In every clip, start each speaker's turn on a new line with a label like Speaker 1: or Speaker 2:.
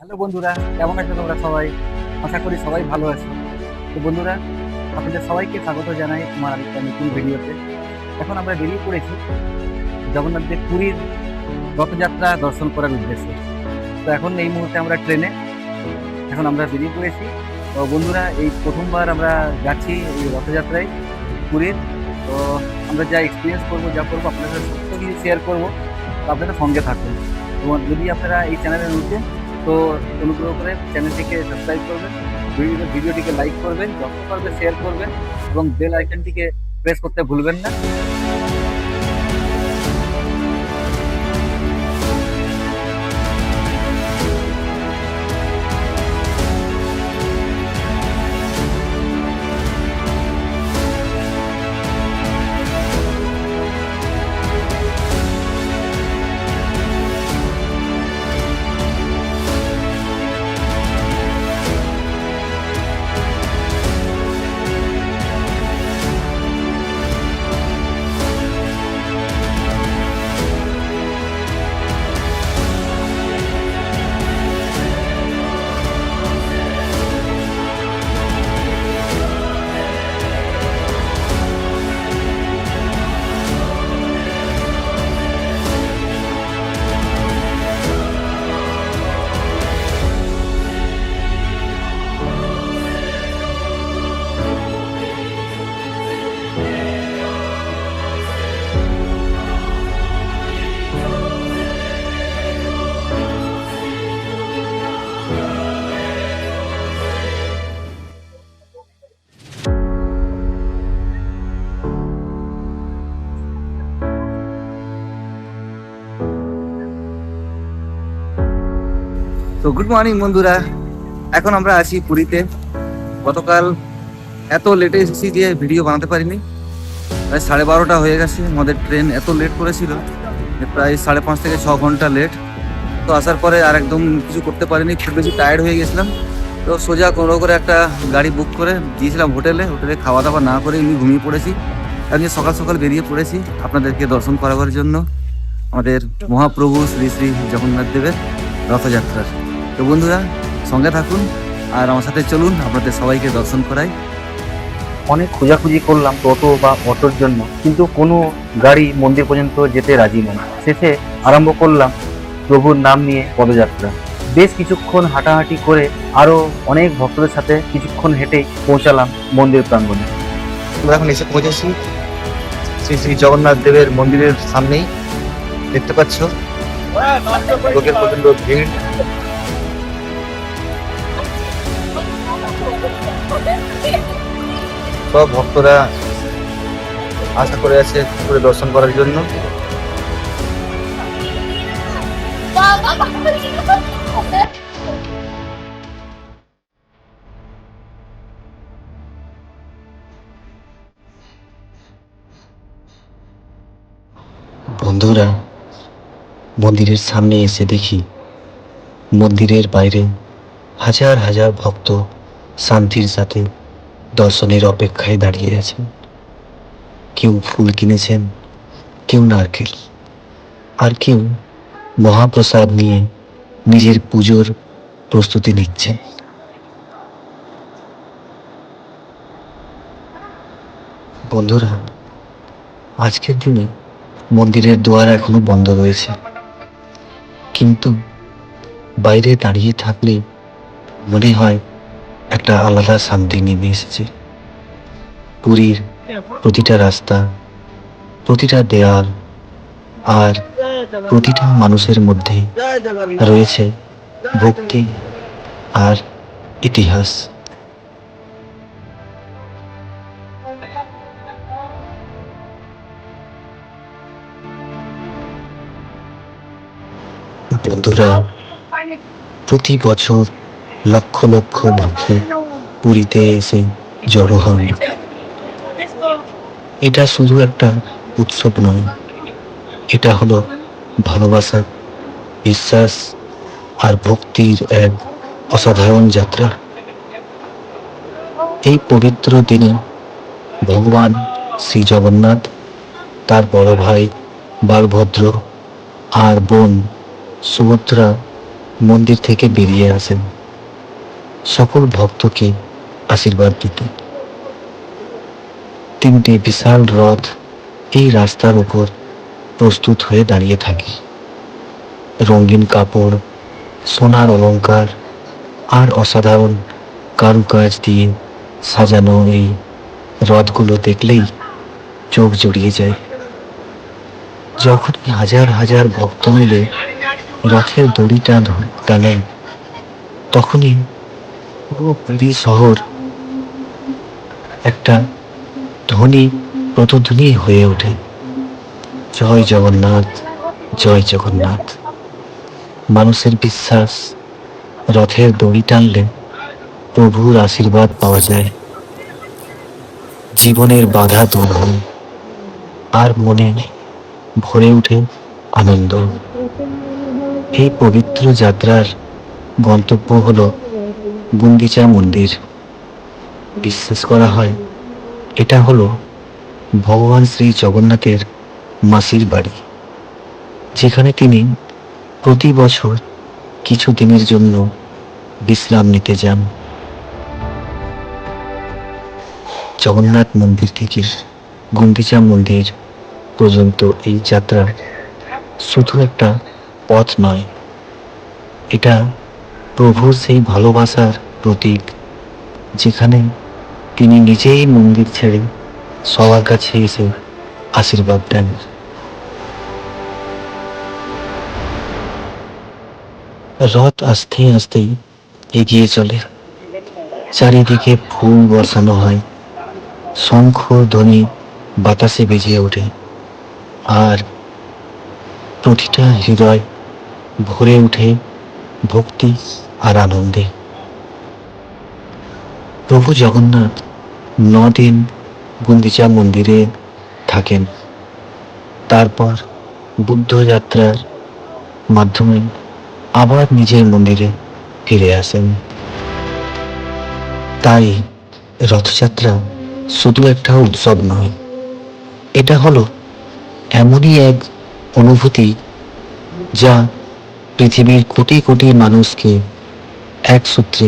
Speaker 1: Hello বন্ধুরা, কেমন আছো তোমরা সবাই? আশা করি সবাই ভালো আছো। তো বন্ধুরা, আপনাদের সবাইকে স্বাগত জানাই আমার আরেকটা নতুন ভিডিওতে। এখন আমরা বেরিয়ে পড়েছি জগন্নাথ দেব পুরীর রথযাত্রা দর্শন করার উদ্দেশ্যে। তো এখন এই মুহূর্তে আমরা ট্রেনে এখন আমরা বেরিয়ে পড়েছি। তো বন্ধুরা, এই প্রথমবার আমরা যাচ্ছি এই রথযাত্রায় পুরীর। তো আমরা যা এক্সপিরিয়েন্স করবো, যা করবো আপনাদের সাথে সমস্ত কিছু শেয়ার করবো। তো আপনাদের সঙ্গে থাকুন। এবং যদি আপনারা এই চ্যানেলে নতুন, তো অনুগ্রহ করে চ্যানেলটিকে সাবস্ক্রাইব করবেন, ভিডিওটিকে লাইক করবেন, যত পারবে শেয়ার করবেন এবং বেল আইকনটিকে প্রেস করতে ভুলবেন না। তো গুড মর্নিং বন্ধুরা, এখন আমরা আছি পুরীতে। গতকাল এত লেটে এসেছি যে ভিডিও বানাতে পারিনি। প্রায় 12:30 হয়ে গেছে। আমাদের ট্রেন এত লেট করেছিল যে প্রায় 5.5 থেকে 6 ঘন্টা লেট। তো আসার পরে আর একদম কিছু করতে পারিনি, খুব বেশি টায়ার্ড হয়ে গেছিলাম। তো সোজা কোনো করে একটা গাড়ি বুক করে গিয়েছিলাম হোটেলে। খাওয়া দাওয়া না করে এমনি ঘুমিয়ে পড়েছি। আজকে সকাল সকাল বেরিয়ে পড়েছি আপনাদেরকে দর্শন করাবার জন্য আমাদের মহাপ্রভু শ্রী শ্রী জগন্নাথ দেবের রথযাত্রার। তো বন্ধুরা, সঙ্গে থাকুন আর আমার সাথে চলুন, আপনাদের সবাইকে দর্শন করাই। অনেক খোঁজাখুঁজি করলাম টোটো বা অটোর জন্য, কিন্তু কোনো গাড়ি মন্দির পর্যন্ত যেতে রাজি নয়। শেষে আরম্ভ করলাম প্রভুর নাম নিয়ে পদযাত্রা। বেশ কিছুক্ষণ হাঁটাহাঁটি করে আরো অনেক ভক্তদের সাথে কিছুক্ষণ হেঁটেই পৌঁছালাম মন্দির প্রাঙ্গণে। আমরা এখন এসে পৌঁছেছি শ্রী শ্রী জগন্নাথ দেবের মন্দিরের সামনেই। দেখতে পাচ্ছ লোকের প্রচন্ড ভিড়। সব ভক্তরা আশা করে আছে করে দর্শন করার জন্য।
Speaker 2: বন্ধুরা, মন্দিরের সামনে এসে দেখি মন্দিরের বাইরে হাজার হাজার ভক্ত শান্তির সাথে দর্শনের অপেক্ষায় দাঁড়িয়ে আছেন। কেউ ফুল কিনেছেন, কেউ নারকেল, আর কেউ মহাপ্রসাদ নিয়ে নিজের পুজোর প্রস্তুতি নিচ্ছেন। বন্ধুরা, আজকের দিনে মন্দিরের দুয়ার এখনো বন্ধ রয়েছে, কিন্তু বাইরে দাঁড়িয়ে থাকলে মনে হয় একটা আলাদা শান্তি নেমে এসেছে। পুরীর প্রতিটা রাস্তা, প্রতিটা দেয়াল আর প্রতিটা মানুষের মধ্যে রয়েছে ভক্তি আর ইতিহাস। বন্ধুরা, প্রতি বছর লক্ষ লক্ষ ভক্ত পুরীতে এসে জড়ো হন। এটা শুধু একটা উৎসব নয়, এটা হলো ভালোবাসা, বিশ্বাস আর ভক্তির এক অসাধারণ যাত্রা। এই পবিত্র দিনে ভগবান শ্রী জগন্নাথ, তার বড় ভাই বালভদ্র আর বোন সুভদ্রা মন্দির থেকে বেরিয়ে আসেন সকল ভক্তকে আশীর্বাদ দিতে। তিনটি বিশাল রথ এই রাস্তার উপর প্রস্তুত হয়ে দাঁড়িয়ে থাকে। রঙিন কাপড়, সোনার অলংকার আর অসাধারণ কারুকাজ দিয়ে সাজানো এই রথগুলো দেখলেই চোখ জুড়িয়ে যায়। যখনই হাজার হাজার ভক্ত মিলে রথের দড়িটা টানেন, তখনই পুরো পুরী শহর একটা ধ্বনি প্রতিধ্বনি হয়ে ওঠে, জয় জগন্নাথ, জয় জগন্নাথ। মানুষের বিশ্বাস, রথের দড়ি টানলে প্রভুর আশীর্বাদ পাওয়া যায়, জীবনের বাধা দূর হয় আর মনে ভরে ওঠে আনন্দ। এই পবিত্র যাত্রার গন্তব্য হল গুন্ডিচা মন্দির। বিশ্বাস করা হয় এটা হলো ভগবান শ্রী জগন্নাথের মাসির বাড়ি, যেখানে তিনি প্রতি বছর কিছু দিনের জন্য বিশ্রাম নিতে যান। জগন্নাথ মন্দির থেকে গুন্ডিচা মন্দির পর্যন্ত এই যাত্রা শুধু একটা পথ নয়, এটা প্রভুর সেই ভালোবাসার প্রতীক, যেখানে তিনি নিজেই মন্দির ছেড়ে সবার কাছে এসে আশীর্বাদ দেন। রথ আস্তে আস্তে এগিয়ে চলে, চারিদিকে ফুল বসানো হয়, শঙ্খ ধ্বনি বাতাসে বেজে ওঠে, আর প্রতিটা হৃদয় ভরে ওঠে ভক্তি আর আনন্দে। প্রভু জগন্নাথ 9 দিন গুন্ডিচা মন্দিরে থাকেন, তারপর বুদ্ধ যাত্রার মাধ্যমে আবার নিজের মন্দিরে ফিরে আসেন। তাই রথযাত্রা শুধু একটা উৎসব নয়, এটা হলো এমনই এক অনুভূতি যা পৃথিবীর কোটি কোটি মানুষকে এক সূত্রে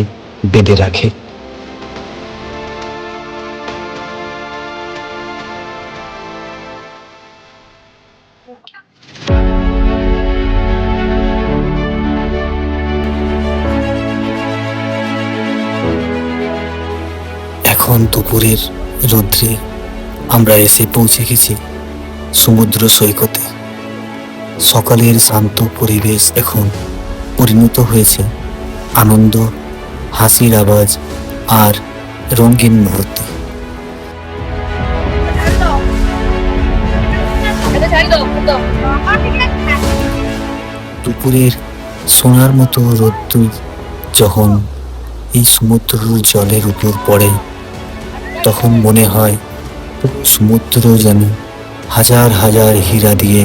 Speaker 2: বেঁধে রাখে। এখন দুপুরের রৌদ্রে আমরা এসে পৌঁছে গেছি সমুদ্র সৈকতে। সকালের শান্ত পরিবেশ এখন পরিণত হয়েছে আনন্দ, হাসির আওয়াজ আর রঙিন মুহূর্তে। দুপুরের সোনার মতো রোদ্দুর যখন এই সমুদ্রের জলের উপর পড়ে, তখন মনে হয় পুরো সমুদ্র যেন হাজার হাজার হীরা দিয়ে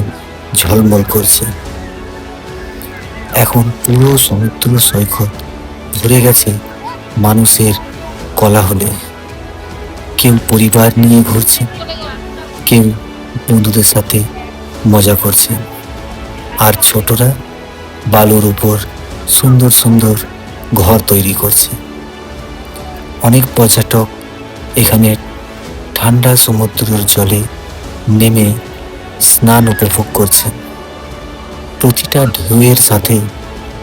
Speaker 2: ঝলমল করছে। এখন পুরো সমুদ্র সৈকত ভরে গেছে মানুষের কোলাহলে। কেউ পরিবার নিয়ে ঘুরছে, কেউ বন্ধুদের সাথে মজা করছে, আর ছোটরা বালুর উপর সুন্দর সুন্দর ঘর তৈরি করছে। অনেক পর্যটক এখানে ঠান্ডা সমুদ্রের জলে নেমে স্নান উপভোগ করছেন। প্রতিটা ঢেউয়ের সাথে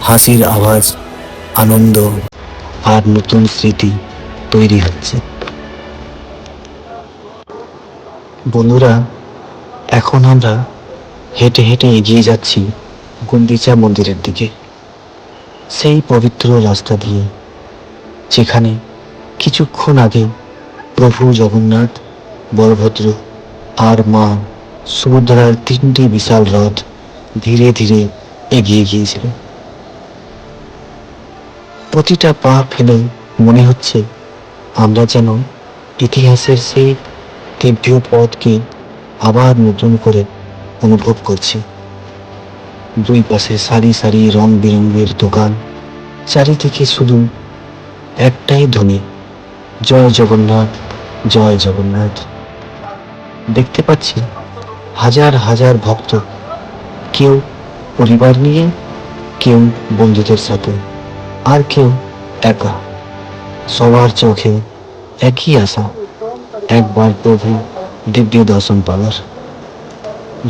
Speaker 2: হাসির আওয়াজ, আনন্দ আর নতুন স্মৃতি তৈরি হচ্ছে। বন্ধুরা, এখন আমরা হেঁটে হেঁটে এগিয়ে যাচ্ছি গুন্ডিচা মন্দিরের দিকে, সেই পবিত্র রাস্তা দিয়ে যেখানে কিছুক্ষণ আগে প্রভু জগন্নাথ, বলভদ্র আর মা সুভদ্রার 3টি বিশাল রথ ধীরে ধীরে এগিয়ে গিয়েছিল। প্রতিটা পা ফেলে মনে হচ্ছে আমরা যেন ইতিহাসের সেই দিব্য পথকে আবার নতুন করে অনুভব করছি। দুই পাশে সারি সারি রং বেরঙের দোকান, চারিদিকে শুধু একটাই ধ্বনি, জয় জগন্নাথ, জয় জগন্নাথ। দেখতে পাচ্ছি হাজার হাজার ভক্ত, কেউ পরিবার নিয়ে, কেউ বন্ধুদের সাথে, আর কেউ একা। সবার চোখে একই আশা, একবার প্রভু দিব্য দর্শন পাওয়ার।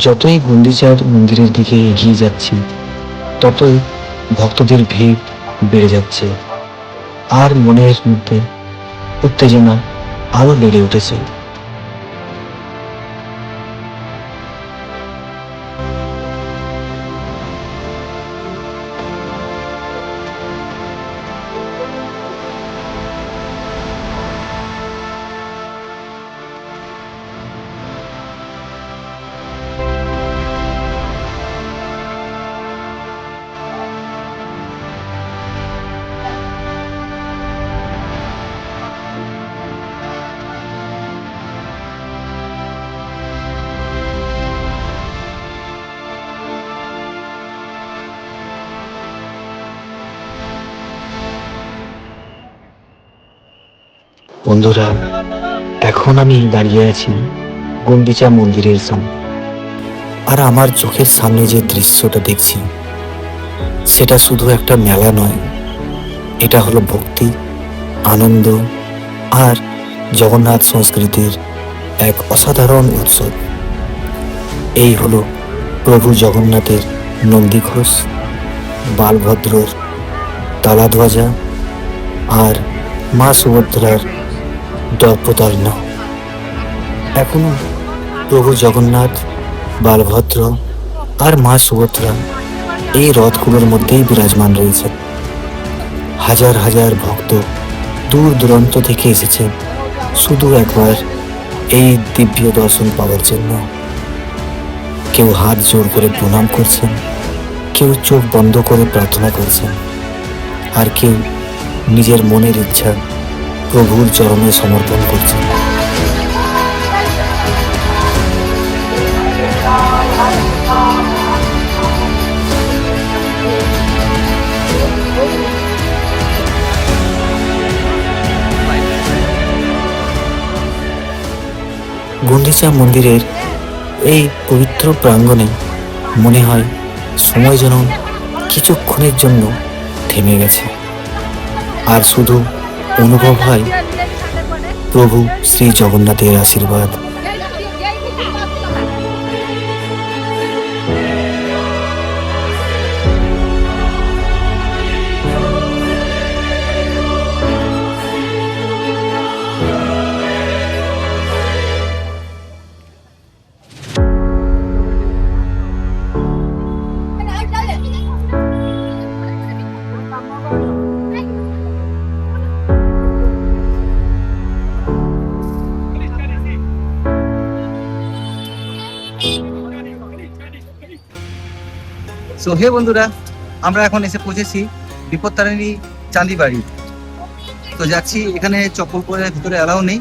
Speaker 2: যতই গুন্ডিচার মন্দিরের দিকে এগিয়ে যাচ্ছি, ততই ভক্তদের ভিড় বেড়ে যাচ্ছে, আর মনের মধ্যে উত্তেজনা আরো বেড়ে উঠেছে। বন্ধুরা, এখন আমি দাঁড়িয়ে আছি গুন্ডিচা মন্দিরের সামনে, আর আমার চোখের সামনে যে দৃশ্যটা দেখছি, সেটা শুধু একটা মেলা নয়, এটা হলো ভক্তি, আনন্দ আর জগন্নাথ সংস্কৃতির এক অসাধারণ উৎসব। এই হলো প্রভু জগন্নাথের নন্দীঘোষ, বালভদ্রর তালাধ্বজা আর মা সুভদ্রার দর্পদলন। এখনো প্রভু জগন্নাথ, বালভদ্র আর মা সুভদ্রা এই রথগুলোর মধ্যেই বিরাজমান রয়েছে। হাজার হাজার ভক্ত দূর দূরান্ত থেকে এসেছে শুধু একবার এই দিব্য দর্শন পাওয়ার জন্য। কেউ হাত জোর করে প্রণাম করছেন, কেউ চোখ বন্ধ করে প্রার্থনা করছেন, আর কেউ নিজের মনের ইচ্ছা প্রভুর চরণে সমর্পণ করছেন। গুন্ডিচা মন্দিরের এই পবিত্র প্রাঙ্গণে মনে হয় সময় যেন কিছুক্ষণের জন্য থেমে গেছে, আর শুধু অনুভব হয় প্রভু শ্রী জগন্নাথের আশীর্বাদ।
Speaker 1: সো হে বন্ধুরা, আমরা এখন এসে পৌঁছেছি বিপত্তারিণী চাঁদিবাড়ি। তো যাচ্ছি, এখানে চপ্পল পরে ভিতরে অ্যালাউ নেই।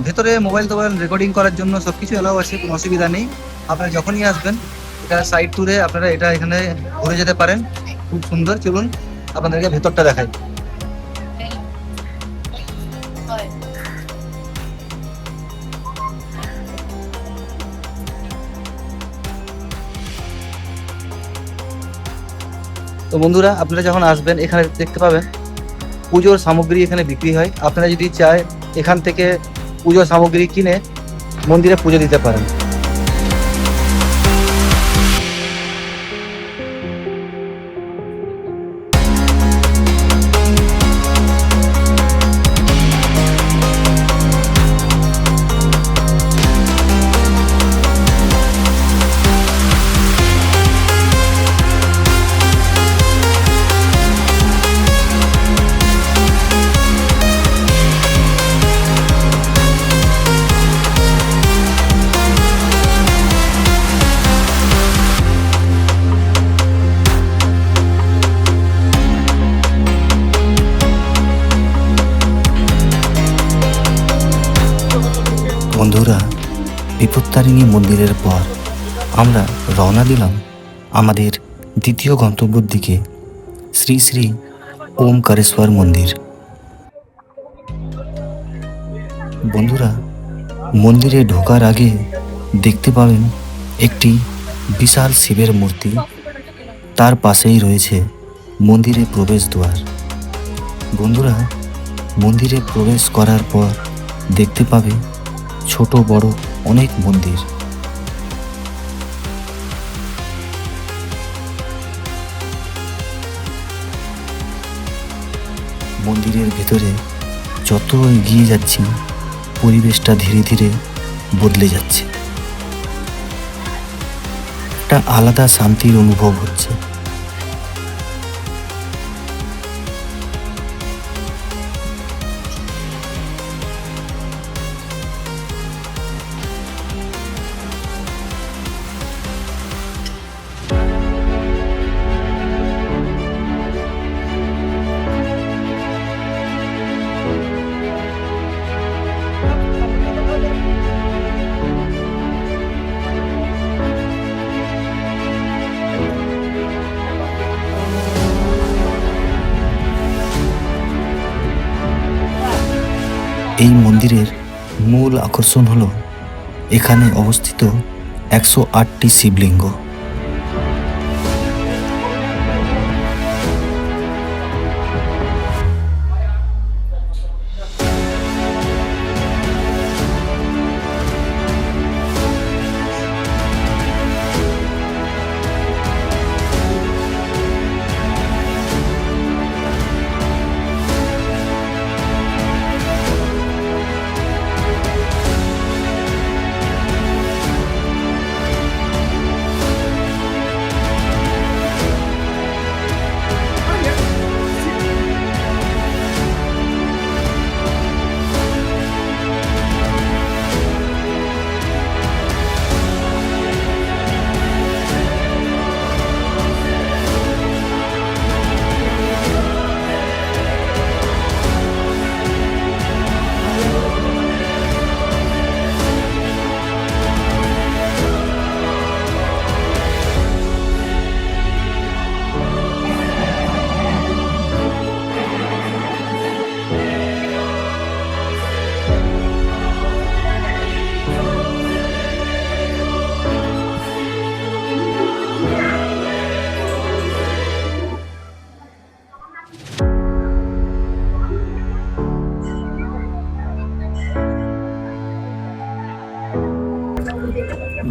Speaker 1: ভেতরে মোবাইল টোবাইল রেকর্ডিং করার জন্য সবকিছু অ্যালাউ আছে, কোনো অসুবিধা নেই। আপনারা যখনই আসবেন এটা সাইড ট্যুরে আপনারা এটা এখানে ঘুরে যেতে পারেন, খুব সুন্দর। চলুন আপনাদেরকে ভেতরটা দেখাই। তো বন্ধুরা, আপনারা যখন আসবেন এখানে দেখতে পাবেন পুজোর সামগ্রী এখানে বিক্রি হয়। আপনারা যদি চায় এখান থেকে পুজোর সামগ্রী কিনে মন্দিরে পুজো দিতে পারেন।
Speaker 2: বন্ধুরা, বিপত্তারিণী মন্দিরের পর আমরা রওনা দিলাম আমাদের দ্বিতীয় গন্তব্যের দিকে, শ্রী শ্রী ওমকারেশ্বর মন্দির। বন্ধুরা, মন্দিরে ঢোকার আগে দেখতে পাবেন একটি বিশাল শিবের মূর্তি, তার পাশেই রয়েছে মন্দিরের প্রবেশদ্বার। বন্ধুরা, মন্দিরে প্রবেশ করার পর দেখতে পাবে ছোট বড় অনেক মন্দির। মন্দিরের ভেতরে যত এগিয়ে যাচ্ছি পরিবেশটা ধীরে ধীরে বদলে যাচ্ছে। একটা আলাদা শান্তির অনুভব হচ্ছে। এই মন্দিরের মূল আকর্ষণ হলো এখানে অবস্থিত 108টি শিবলিঙ্গ।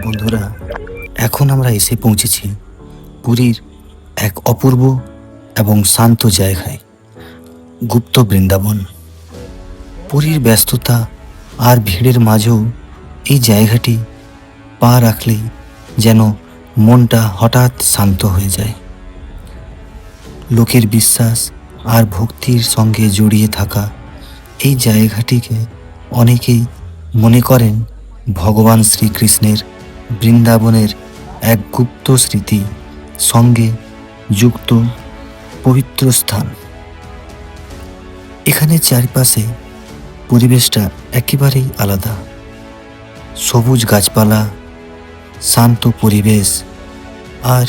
Speaker 2: বন্ধুরা, এখন আমরা এসে পৌঁছেছি পুরীর এক অপূর্ব এবং শান্ত জায়গায়, গুপ্ত বৃন্দাবন। পুরীর ব্যস্ততা আর ভিড়ের মাঝেও এই জায়গাটি পা রাখলেই যেন মনটা হঠাৎ শান্ত হয়ে যায়। লোকের বিশ্বাস আর ভক্তির সঙ্গে জড়িয়ে থাকা এই জায়গাটিকে অনেকেই মনে করেন ভগবান শ্রীকৃষ্ণের বৃন্দাবনের এক গুপ্ত স্মৃতি সঙ্গে যুক্ত পবিত্র স্থান। এখানে চারপাশে পরিবেশটা একেবারেই আলাদা। সবুজ গাছপালা, শান্ত পরিবেশ আর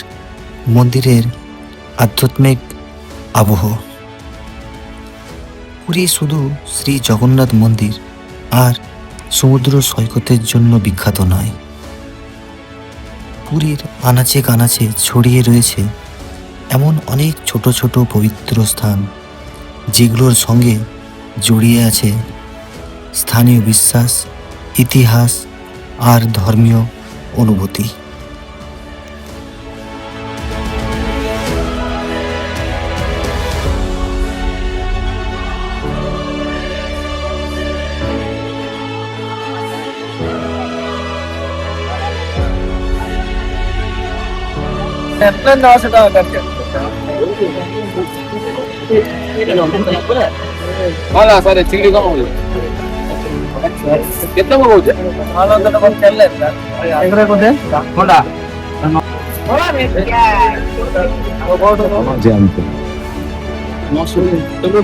Speaker 2: মন্দিরের আধ্যাত্মিক আবহ। পুরী শুধু শ্রী জগন্নাথ মন্দির আর সমুদ্র সৈকতের জন্য বিখ্যাত নয়। পুরীর আনাচে কানাচে ছড়িয়ে রয়েছে এমন অনেক ছোট ছোট পবিত্র স্থান, যেগুলোর সঙ্গে জড়িয়ে আছে স্থানীয় বিশ্বাস, ইতিহাস আর ধর্মীয় অনুভূতি।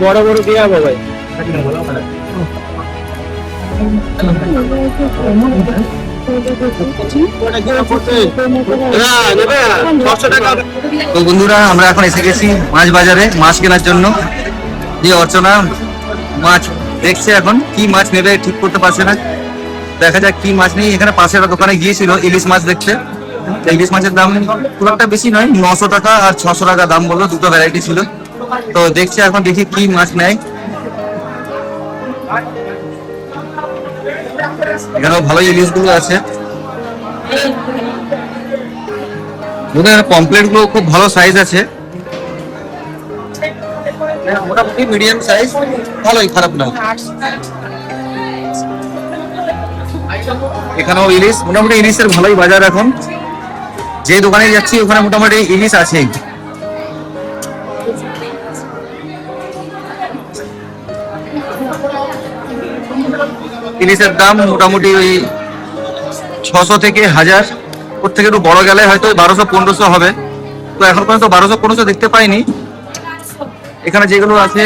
Speaker 3: বড় বড় দিয়ে হবে ভাই।
Speaker 1: তো বন্ধুরা, আমরা এখন এসে গেছি মাছ বাজারে মাছ কেনার জন্য। যে অর্চনা মাছ দেখছে, এখন কি মাছ নেবে ঠিক করতে পারছে না। দেখা যাক কি মাছ নেই। এখানে পাশে একটা দোকানে গিয়েছিল ইলিশ মাছ দেখতে, তো ইলিশ মাছের দাম খুব একটা বেশি নয়, 900 টাকা আর 600 টাকা দাম বললো, দুটো ভ্যারাইটি ছিল। তো দেখছি এখন, দেখি কি মাছ নেয়। এখানেও ভালো ইলিশ গুলো আছে, পমপ্লেট গুলো খুব ভালো সাইজ আছে, মোটামুটি মিডিয়াম সাইজ, ভালোই, খারাপ না। এখানেও ইলিশ, মোটামুটি ইলিশের ভালোই বাজার এখন। যে দোকানে যাচ্ছি ওখানে মোটামুটি ইলিশ আছে। ইলিশের দাম মোটামুটি ওই 600 থেকে 1000, ওর থেকে একটু বড় গেলে হয়তো 1200-1500 হবে। তো এখন পর্যন্ত 1200-1500 দেখতে পাইনি। এখানে যেগুলো আছে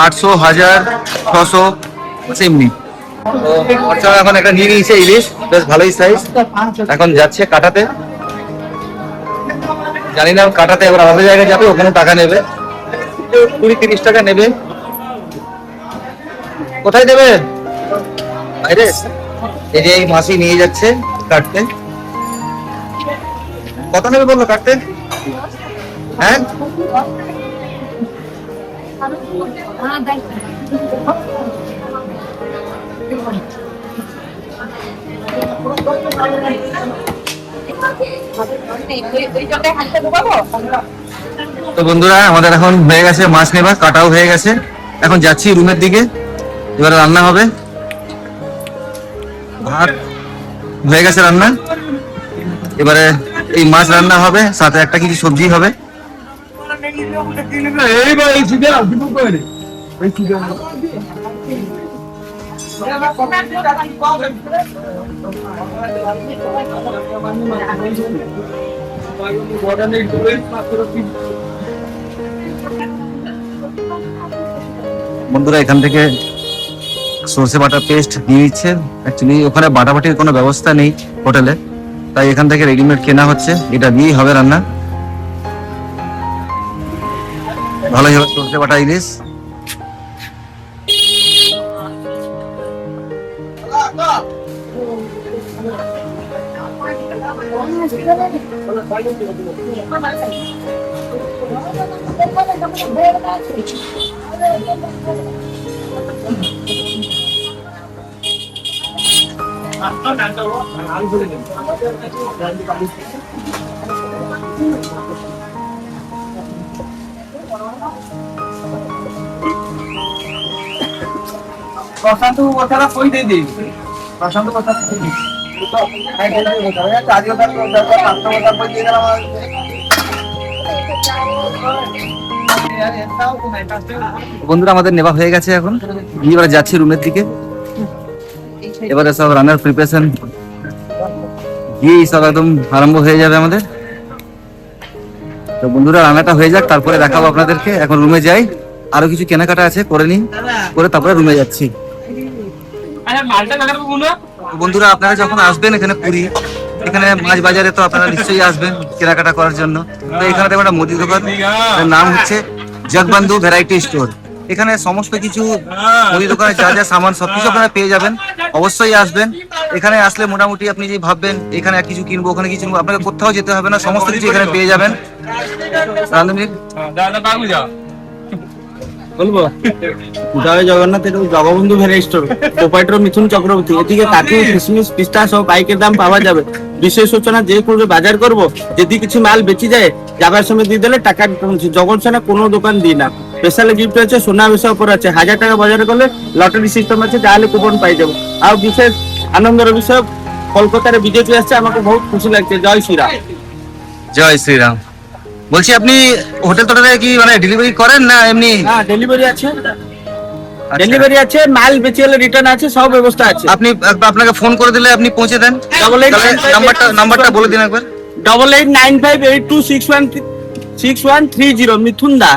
Speaker 1: 800, 1000, 600 এমনি। তো এখন একটা নিয়ে নিয়েছে ইলিশ, বেশ ভালোই সাইজ। এখন যাচ্ছে কাটাতে, জানি না কাটাতে এবার আমাদের জায়গায় যাবে, ওখানে টাকা নেবে, 20-30 টাকা নেবে। কোথায় দেবে? বাইরে। এই যে এই মাসি নিয়ে যাচ্ছে কাটতে। কত নেবে বললো কাটতে? হ্যাঁ, তো বন্ধুরা আমাদের এখন হয়ে গেছে মাছ নেবা, কাটাও হয়ে গেছে। এখন যাচ্ছি রুমের দিকে, এবারে রান্না হবে। ভাত হয়ে গেছে রান্না, এবারে এই মাছ রান্না হবে, সাথে একটা কিছু সবজি হবে। বন্ধুরা এখান থেকে সর্ষে বাটা পেস্ট নিয়ে নিচ্ছে। অ্যাকচুয়ালি ওখানে বাটাবাটির কোনো ব্যবস্থা নেই হোটেলে, তাই এখান থেকে রেডিমেড কেনা হচ্ছে, এটা দিয়েই হবে রান্না। ভালোই হবে সর্ষে বাটা ইলিশ।
Speaker 4: প্রশান্ত কথাটা কই দেই দিই, প্রশান্ত কথা
Speaker 1: বন্ধুরা আমাদের নেওয়া হয়ে গেছে, এখন এবারে যাচ্ছি রুমের দিকে। এবারে সব রান্নার প্রিপারেশন দিয়ে সব একদম আরম্ভ হয়ে যাবে আমাদের। তো বন্ধুরা রান্নাটা হয়ে যাক, তারপরে দেখাবো আপনাদেরকে। এখন রুমে যাই, আরো কিছু কেনাকাটা আছে করে নিই, করে তারপরে রুমে যাচ্ছি। তো বন্ধুরা আপনারা যখন আসবেন এখানে পুরী, এখানে মাছ বাজারে, তো আপনারা নিশ্চয়ই আসবেন কেনাকাটা করার জন্য। তো এখানে দেখবেন একটা মুদি দোকান, এর নাম হচ্ছে জগবন্ধু ভ্যারাইটি স্টোর। এখানে সমস্ত কিছু মুদি দোকানে যা যা সামান সবকিছু আপনারা পেয়ে যাবেন। অবশ্যই আসবেন, এখানে আসলে মোটামুটি আপনি যে ভাববেন এখানে কিছু কিনবো ওখানে কিছু কিনবো, আপনাকে কোথাও যেতে হবে না, সমস্ত কিছু এখানে পেয়ে যাবেন।
Speaker 4: বলবো জয় জগন্নাথ, এটা জগবন্ধু ভ্যারাইটি স্টোর, প্রোপাইটার মিথুন চক্রবর্তী। এদিকে কাজু, কিশমিশ, পিস্তা সব পাইকের দাম পাওয়া যাবে। বিশেষ সূচনা, যে করবে বাজার করব, যদি কিছু মাল বেঁচে যায় যাবার সময় দিয়ে দিলে টাকা জগন্নাথ কোনো দোকান দিই না। স্পেশাল গিফট আছে, সোনা বিষয় অফার আছে, 1000 টাকা বাজার করলে লটারি সিস্টেম আছে, তাহলে কুপন পাই যাবো। আর বিশেষ আনন্দের বিষয়, কলকাতার বিজেপি আসছে, আমাকে বহুত খুশি লাগছে। জয় শ্রীরাম।
Speaker 1: জয় শ্রীরাম। বলছি আপনি হোটেল টোটেলে কি মানে ডেলিভারি করেন না এমনি?
Speaker 4: হ্যাঁ, ডেলিভারি আছে, ডেলিভারি আছে, মাল বেঁচে গেলে রিটার্ন আছে, সব ব্যবস্থা আছে।
Speaker 1: আপনি আপনাকে ফোন করে দিলে আপনি পৌঁছে দেন। নাম্বারটা বলে দিন একবার।
Speaker 4: 8895826130 মিথুন দা।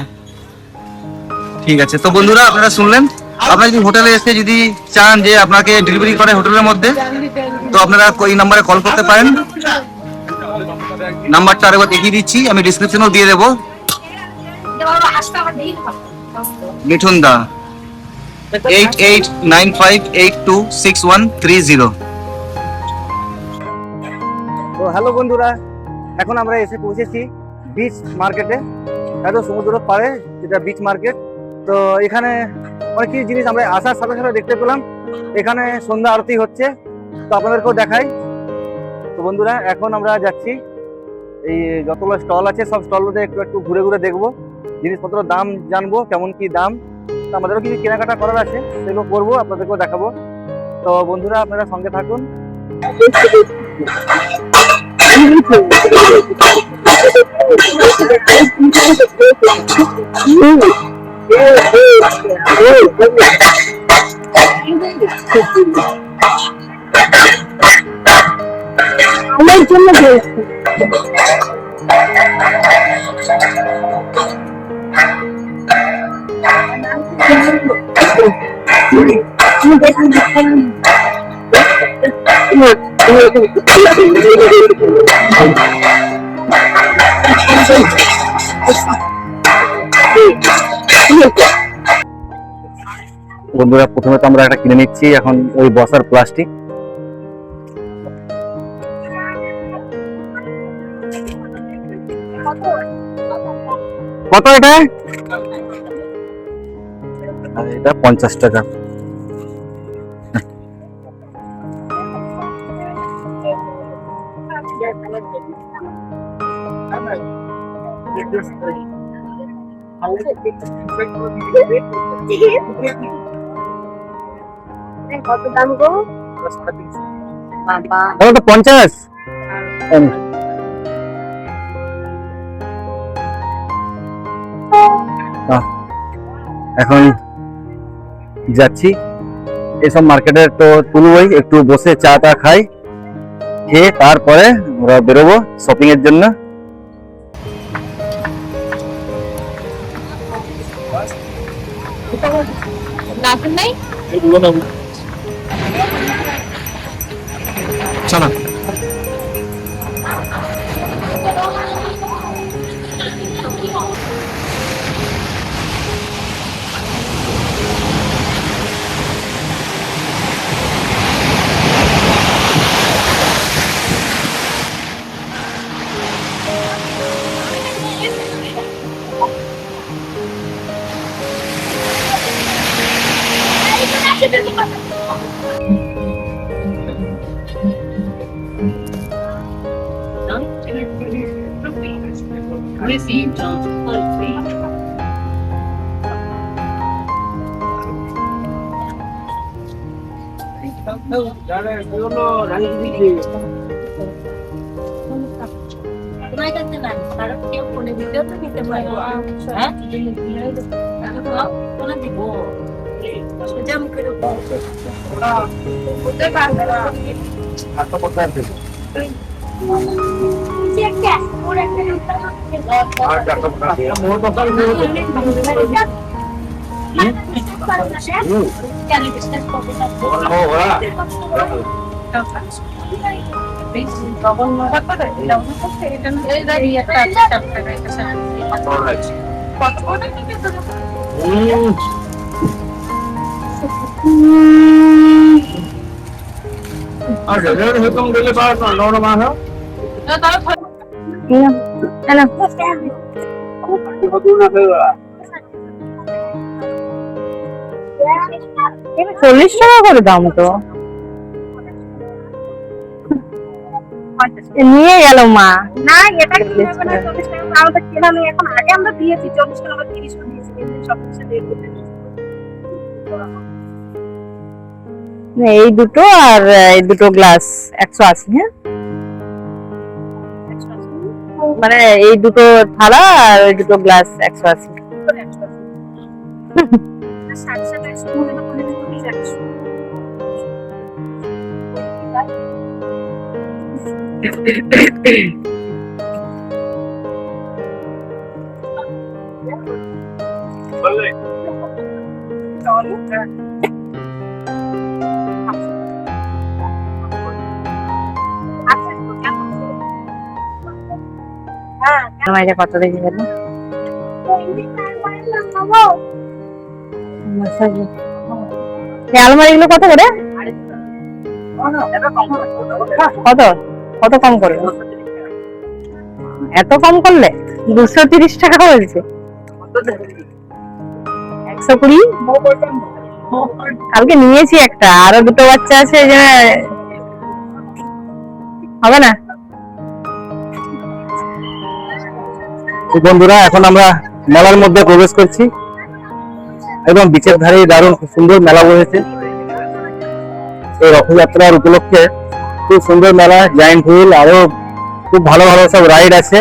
Speaker 1: ঠিক আছে। তো বন্ধুরা আপনারা শুনলেন, আপনারা যদি হোটেলে এসে যদি চান যে আপনাকে ডেলিভারি করে হোটেলের মধ্যে, তো আপনারা এই নাম্বারে কল করতে পারেন। নাম্বারটা আরেকবার দেখিয়ে দিচ্ছি, আমি ডিসক্রিপশনেও দিয়ে দেবো। মিঠুন দা 8895826130। তো হ্যালো বন্ধুরা, এখন আমরা এসে পৌঁছেছি বিচ মার্কেটে, এত সমুদ্র পাড়ে যেটা বিচ মার্কেট। তো এখানে অনেক কিছু জিনিস আমরা আসার সাথে সাথে দেখতে পেলাম। এখানে সন্ধ্যা আরতি হচ্ছে, তো আপনাদেরকেও দেখাই। তো বন্ধুরা এখন আমরা যাচ্ছি, এই যতগুলো স্টল আছে সব স্টলগুলোতে একটু একটু ঘুরে ঘুরে দেখবো, জিনিসপত্র দাম জানবো কেমন কি দাম। তো আমাদেরও কিছু কেনাকাটা করার আছে, সেগুলো করবো, আপনাদেরকেও দেখাবো। তো বন্ধুরা আপনারা সঙ্গে থাকুন।
Speaker 5: আমার জন্য
Speaker 1: বন্ধুরা প্রথমে তো আমরা একটা কিনে নিচ্ছি এখন ওই বসার প্লাস্টিক। কত এটা? আর এটা 50 টাকা।
Speaker 5: কত দাম গো বাবা?
Speaker 1: তো 50। এখন যাচ্ছি এসব মার্কেটে, তো তুলবই, একটু বসে চা টা খাই, খেয়ে তারপরে আমরা বেরোবো শপিং এর জন্য। চলো
Speaker 6: Received on policy. তোমার কাছে না, কারণ কেউ ফোনে ভিডিও তো নিতে পারো। হ্যাঁ ফোনে দিব সোজা মুখে ওটা পারবে না।
Speaker 1: আচ্ছা কোথায় আছে?
Speaker 5: চল্লিশ টাকা করে দাম তো, নিয়ে গেল মা। না এটা কিনে হবে না 40 টাকা, আমরা কেনা নেই এখন। আগে আমরা দিয়েছি 40 টাকা বা 30 টাকা দিয়েছি, কিন্তু সব কিছু দিয়ে দিতে। এই দুটো আর এই দুটো গ্লাস 180। হ্যাঁ মানে এই দুটো থালা আর ওই দুটো গ্লাস 180। কত দেখে গেল আলমারি গুলো কত করে? কত কত কম করে? এত কম করলে 230 টাকা হয়েছে। 120 কালকে নিয়েছি একটা, আরো দুটো বাচ্চা আছে, যে হবে না।
Speaker 1: বন্ধুরা এখন আমরা মেলার মধ্যে প্রবেশ করছি। একদম বিচের ধারে দারুণ খুব সুন্দর মেলা বসেছে। এই রথযাত্রার উপলক্ষে খুব সুন্দর মেলা, জায়ান্ট হুইল, আরো খুব ভালো ভালো সব রাইড আছে।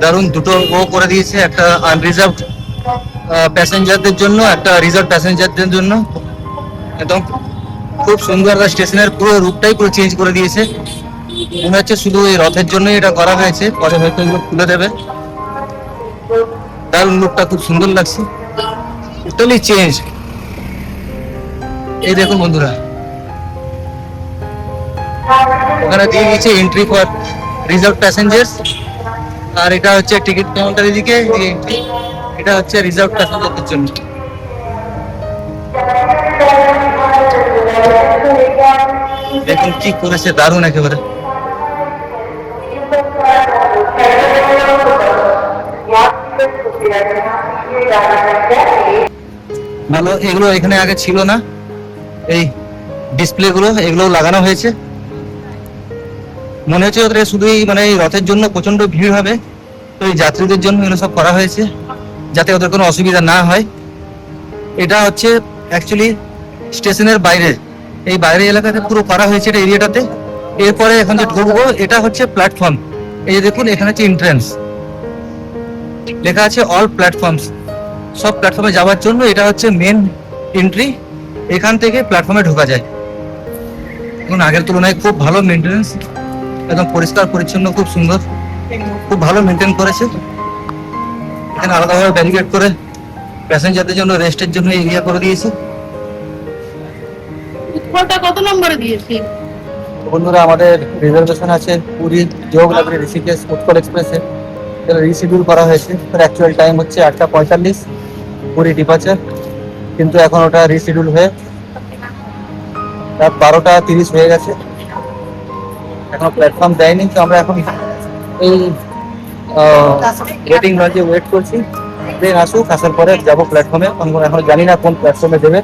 Speaker 1: দারুণ দুটো ও করে দিয়েছে, একটা আনরিজার্ভড প্যাসেঞ্জারদের জন্য, একটা রিজার্ভ প্যাসেঞ্জারদের জন্য। একদম খুব সুন্দর, স্টেশনের পুরো রূপটাই পুরো চেঞ্জ করে দিয়েছে। মনে হচ্ছে শুধু এই রথের জন্যই এটা করা হয়েছে, পরে হয়তো এগুলো খুলে দেবে। দারুণ লুকটা খুব সুন্দর লাগছে, টোটালি চেঞ্জ। এই দেখুন বন্ধুরা, ওখানে দিয়ে দিয়েছে এন্ট্রি ফর রিজার্ভ প্যাসেঞ্জার্স, আর এটা হচ্ছে টিকিট কাউন্টারের দিকে এন্ট্রি, এটা হচ্ছে রিজার্ভ প্যাসেঞ্জারদের জন্য। দেখুন কি করেছে, দারুণ একেবারে। ভালো, এগুলো এখানে আগে ছিল না, এই ডিসপ্লে গুলো এগুলো লাগানো হয়েছে। মনে হচ্ছে ওদের শুধুই মানে এই রথের জন্য প্রচন্ড ভিড় হবে, তো এই যাত্রীদের জন্য এগুলো সব করা হয়েছে যাতে ওদের কোনো অসুবিধা না হয়। এটা হচ্ছে অ্যাকচুয়ালি স্টেশনের বাইরে, এই বাইরের এলাকাতে পুরো করা হয়েছে এটা এরিয়াটাতে। এরপরে এখন যে ঢুকবো এটা হচ্ছে প্ল্যাটফর্ম, এই যে দেখুন এখানে হচ্ছে এন্ট্রান্স। লেখা আছে অল প্ল্যাটফর্মস। সব প্ল্যাটফর্মে যাওয়ার জন্য এটা হচ্ছে মেন এন্ট্রি, এখান থেকে প্ল্যাটফর্মে ঢোকা যায়। এখন আগের তুলনায় খুব ভালো মেনটেন্স, একদম পরিষ্কার পরিচ্ছন্ন, খুব সুন্দর, খুব ভালো মেনটেন করেছে। এখানে আলাদাভাবে ব্যারিকেড করে প্যাসেঞ্জারদের জন্য রেস্টের জন্য এরিয়া করে দিয়েছে।
Speaker 6: উৎফলটা কত নম্বরে দিয়েছি?
Speaker 1: বন্ধুরা, আমাদের রিজার্ভেশন আছে পুরী যোগনগরী ঋষিকেশ উৎকল এক্সপ্রেসে, এটা রিশিডিউল করা হয়েছে। অ্যাকচুয়াল টাইম হচ্ছে 8:45 পুরী ডিপার্চার, কিন্তু এখন ওটা রিশিডিউল হয়ে রাত 12:30 হয়ে গেছে। এখন প্ল্যাটফর্ম দেয়নি, তো আমরা এখন এই ওয়েটিং লঞ্চে ওয়েট করছি। ট্রেন আসুক, আসার পরে যাবো প্ল্যাটফর্মে। এখন জানি না কোন প্ল্যাটফর্মে দেবে।